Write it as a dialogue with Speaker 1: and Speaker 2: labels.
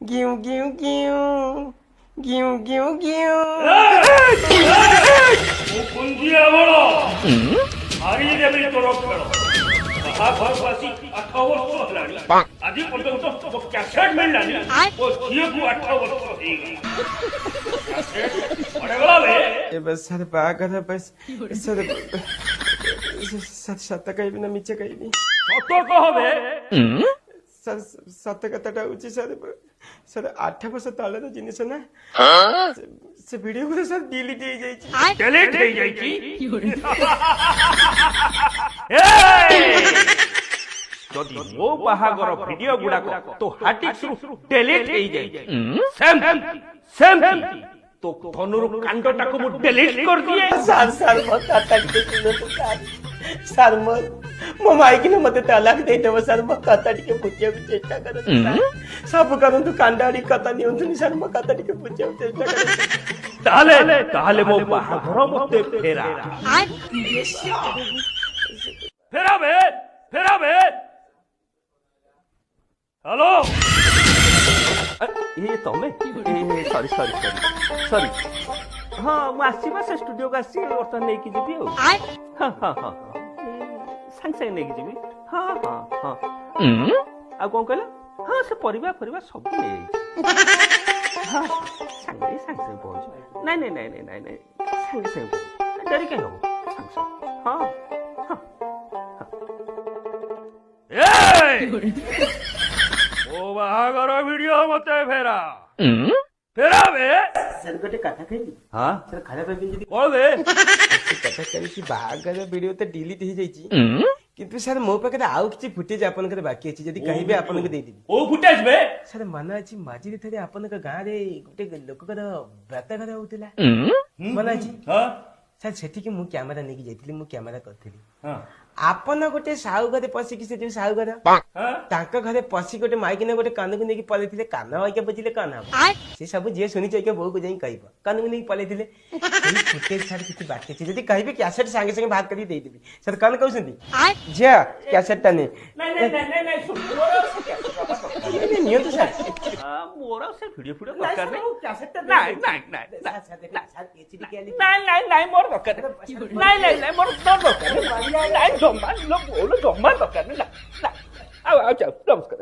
Speaker 1: Giu giu giu. Giu giu giu.
Speaker 2: କୁଞ୍ଜିଆ ବଳ ହାରିଦେବି ତୋର ଖେଳ ବାହାଘରକୁ ଆସି 8 ବର୍ଷ ହେଲାଣି ଆଜି ପର୍ଯ୍ୟନ୍ତ ମୋ କ୍ୟାସେଟ୍ ମିଳିଲାନି ମୋ ଝିଅକୁ 8 ବର୍ଷ ହେଇଗଲା ପଡେଗଲା ବେ
Speaker 1: ଏବେ ସାର୍ ବାହାଘର ବସ୍ ସାର୍ ସତ କହିବି ନା ମିଛ କହିବି?
Speaker 2: ସତ କହ ବେ
Speaker 1: ସାର୍ ସତ କଥାଟା ହଉଛି ସାର୍ ସାର୍ 8 ବର୍ଷ ତଳର ଜିନିଷ ନା ସେ ଭିଡିଓ ଗୁলো ସାର୍ ଡିଲିଟ୍ ହେଇଯାଇଛି।
Speaker 2: ଡିଲିଟ୍ ହେଇଯାଇଛି ଯଦି ମୋ ବାହାଘର ଭିଡିଓ ଗୁଡାକ ତୋ ହାର୍ଡିସ୍କରୁ ଡିଲିଟ୍ ହେଇଯାଇଛି ସେମିତି तो धनुर कांडटाको मु डिलीट कर दिए
Speaker 1: सर मो कथा टिके सुनतु सर मो माइक ने मते तलाक दे देबो सर मो कथा टिके बुझिया चेष्टा करो सब करंतु कांडाड़ी कथा नियंतु सर मो कथा टिके बुझिया चेष्टा करो
Speaker 2: ताले मो बाहाघर मते फेरा बे हेलो ये तमे सॉरी हाँ मुझे से स्टूडियो को आसी बर्तमान नहीं की जीवी हाँ सांगे सांगे नहीं की जीवी हाँ आ कौन कहला हाँ से परिवा सब हाँ सांगे सांगे पहुंच नहीं सांगे सांगे डरी कहीं हम सांगे हाँ ओ बाहागर वीडियो मते फेरा बे
Speaker 1: सर गोटे कथा कहबी
Speaker 2: हां
Speaker 1: सर खाना कहबी जदी
Speaker 2: बोल बे
Speaker 1: कथा करी कि बाहागर वीडियो तो डिलीट हो जाईची किंतु सर मो पाखे आउ किछि फुटेज आपन के बाकी अछि जदी कहिबे आपन के दे देबी
Speaker 2: ओ फुटेज बे
Speaker 1: सर मन अछि माजी थरे आपन के गां रे गोटे लोक कर व्रत घर होतिला मन अछि
Speaker 2: हां
Speaker 1: सर सेठी के मु कैमरा नेकी जाइथिली मु कैमरा करथिली
Speaker 2: हां
Speaker 1: आपन गोटे साहू घरे पसी कि से जो साहू घर तांका घरे पसी गोटे माइक ने गोटे कान को नेकी पलेथिले कान आके बजिले कान से सब जे सुनि छै के बहु को जाई कहबो कान को नेकी पलेथिले सेही फुटेज सर किछि बाकी छै जदी कहबे कैसेट संगे संगे बात करी दे देबी सर कान कहउसंती जे कैसेट ता नहीं नियो तो सर
Speaker 2: मोरा से वीडियो
Speaker 1: दरकार नहीं कैसेट ता
Speaker 2: नहीं
Speaker 1: सर देखो सर एचडी के
Speaker 2: नहीं मोर दरकार नहीं मोर दरकार नहीं जम्मा दरकार नहीं आओ नमस्कार